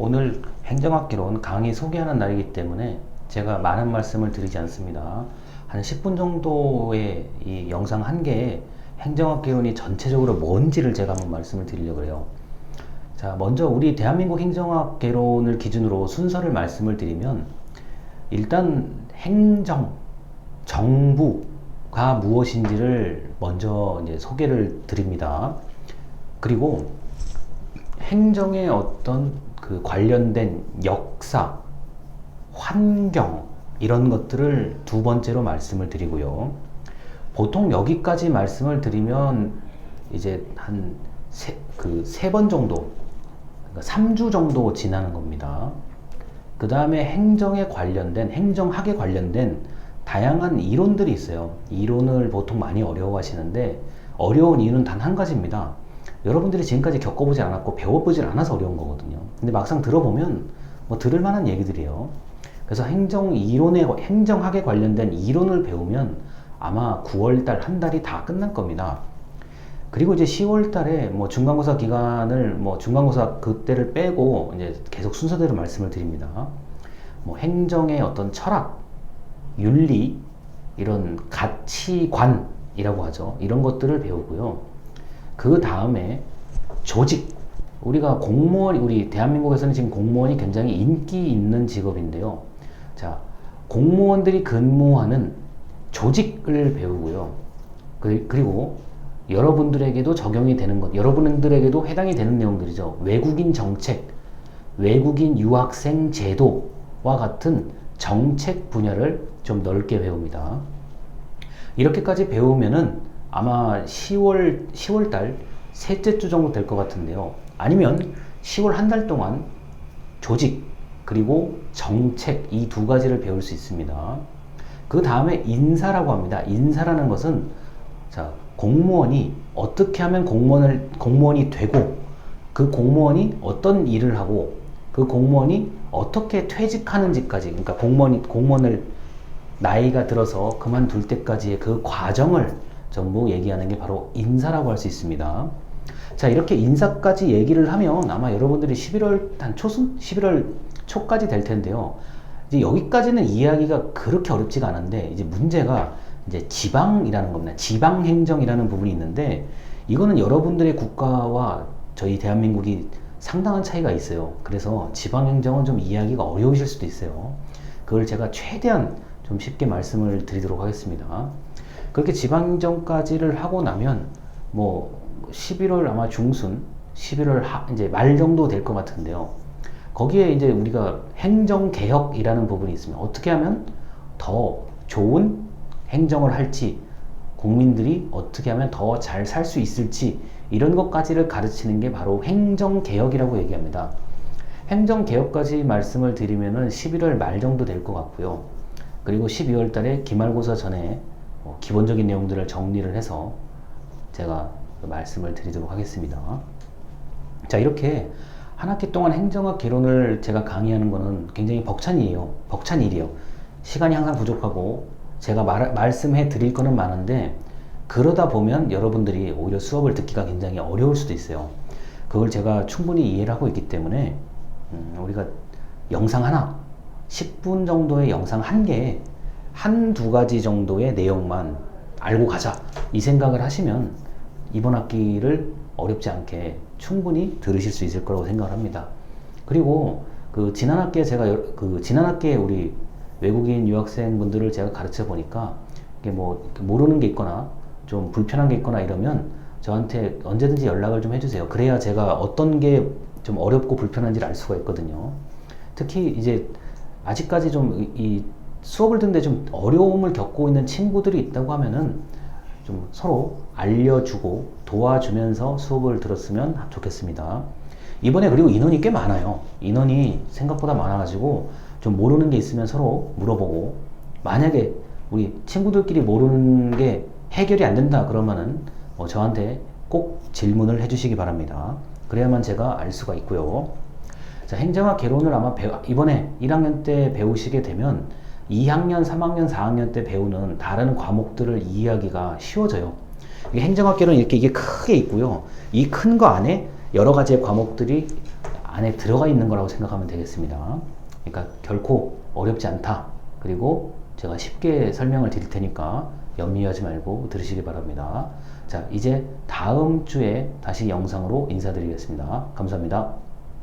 오늘 행정학개론 강의 소개하는 날이기 때문에 제가 많은 말씀을 드리지 않습니다. 한 10분 정도의 이 영상 한 개에 행정학개론이 전체적으로 뭔지를 제가 한번 말씀을 드리려고 해요. 자, 먼저 우리 대한민국 행정학개론을 기준으로 순서를 말씀을 드리면, 일단 행정, 정부가 무엇인지를 먼저 이제 소개를 드립니다. 그리고 행정의 어떤 그 관련된 역사, 환경 이런 것들을 두 번째로 말씀을 드리고요. 보통 여기까지 말씀을 드리면 이제 한 세 번 정도, 그러니까 3주 정도 지나는 겁니다. 그 다음에 행정에 관련된, 행정학에 관련된 다양한 이론들이 있어요. 이론을 보통 많이 어려워하시는데, 어려운 이유는 단 한 가지입니다. 여러분들이 지금까지 겪어보지 않았고 배워보질 않아서 어려운 거거든요. 근데 막상 들어보면 뭐 들을 만한 얘기들이에요. 그래서 행정학에 관련된 이론을 배우면 아마 9월달 한 달이 다 끝날 겁니다. 그리고 이제 10월달에 뭐 중간고사 기간을, 뭐 중간고사 그때를 빼고 이제 계속 순서대로 말씀을 드립니다. 뭐 행정의 어떤 철학, 윤리, 이런 가치관이라고 하죠. 이런 것들을 배우고요. 그 다음에 조직, 우리가 공무원, 우리 대한민국에서는 지금 공무원이 굉장히 인기 있는 직업인데요. 자, 공무원들이 근무하는 조직을 배우고요. 그리고 여러분들에게도 적용이 되는 것, 여러분들에게도 해당이 되는 내용들이죠. 외국인 정책, 외국인 유학생 제도와 같은 정책 분야를 좀 넓게 배웁니다. 이렇게까지 배우면은 아마 10월달 셋째 주 정도 될 것 같은데요. 아니면 10월 한 달 동안 조직 그리고 정책, 이 두 가지를 배울 수 있습니다. 그 다음에 인사라고 합니다. 인사라는 것은, 자, 공무원이 어떻게 하면 공무원이 되고, 그 공무원이 어떤 일을 하고, 그 공무원이 어떻게 퇴직하는지까지, 그러니까 공무원을 나이가 들어서 그만둘 때까지의 그 과정을 전부 얘기하는 게 바로 인사라고 할 수 있습니다. 자, 이렇게 인사까지 얘기를 하면 아마 여러분들이 11월 초까지 될 텐데요. 이제 여기까지는 이해하기가 그렇게 어렵지가 않은데, 이제 문제가 이제 지방이라는 겁니다. 지방행정이라는 부분이 있는데, 이거는 여러분들의 국가와 저희 대한민국이 상당한 차이가 있어요. 그래서 지방행정은 좀 이해하기가 어려우실 수도 있어요. 그걸 제가 최대한 좀 쉽게 말씀을 드리도록 하겠습니다. 그렇게 지방행정까지를 하고 나면 뭐 11월 아마 중순, 11월 이제 말 정도 될 것 같은데요. 거기에 이제 우리가 행정개혁이라는 부분이 있습니다. 어떻게 하면 더 좋은 행정을 할지, 국민들이 어떻게 하면 더 잘 살 수 있을지, 이런 것까지를 가르치는 게 바로 행정개혁이라고 얘기합니다. 행정개혁까지 말씀을 드리면은 11월 말 정도 될 것 같고요. 그리고 12월 달에 기말고사 전에 기본적인 내용들을 정리를 해서 제가 말씀을 드리도록 하겠습니다. 자, 이렇게 한 학기 동안 행정학 개론을 제가 강의하는 거는 굉장히 벅찬 일이에요. 시간이 항상 부족하고 제가 말씀해 드릴 거는 많은데, 그러다 보면 여러분들이 오히려 수업을 듣기가 굉장히 어려울 수도 있어요. 그걸 제가 충분히 이해를 하고 있기 때문에 우리가 영상 하나, 10분 정도의 영상 한 개에 한두 가지 정도의 내용만 알고 가자, 이 생각을 하시면 이번 학기를 어렵지 않게 충분히 들으실 수 있을 거라고 생각을 합니다. 그리고 지난 학기에 우리 외국인 유학생분들을 제가 가르쳐 보니까, 이게 뭐 모르는 게 있거나 좀 불편한 게 있거나 이러면 저한테 언제든지 연락을 좀 해주세요. 그래야 제가 어떤 게 좀 어렵고 불편한지를 알 수가 있거든요. 특히 이제 아직까지 좀 이 수업을 듣는데 좀 어려움을 겪고 있는 친구들이 있다고 하면은 좀 서로 알려주고 도와주면서 수업을 들었으면 좋겠습니다. 이번에 그리고 인원이 꽤 많아요. 인원이 생각보다 많아가지고 좀 모르는 게 있으면 서로 물어보고, 만약에 우리 친구들끼리 모르는 게 해결이 안 된다 그러면은 저한테 꼭 질문을 해주시기 바랍니다. 그래야만 제가 알 수가 있고요. 자, 행정학 개론을 아마 이번에 1학년 때 배우시게 되면 2학년, 3학년, 4학년 때 배우는 다른 과목들을 이해하기가 쉬워져요. 행정학 개론 이게 크게 있고요. 이 큰 거 안에 여러 가지의 과목들이 안에 들어가 있는 거라고 생각하면 되겠습니다. 그러니까 결코 어렵지 않다. 그리고 제가 쉽게 설명을 드릴 테니까 염려하지 말고 들으시기 바랍니다. 자, 이제 다음 주에 다시 영상으로 인사드리겠습니다. 감사합니다.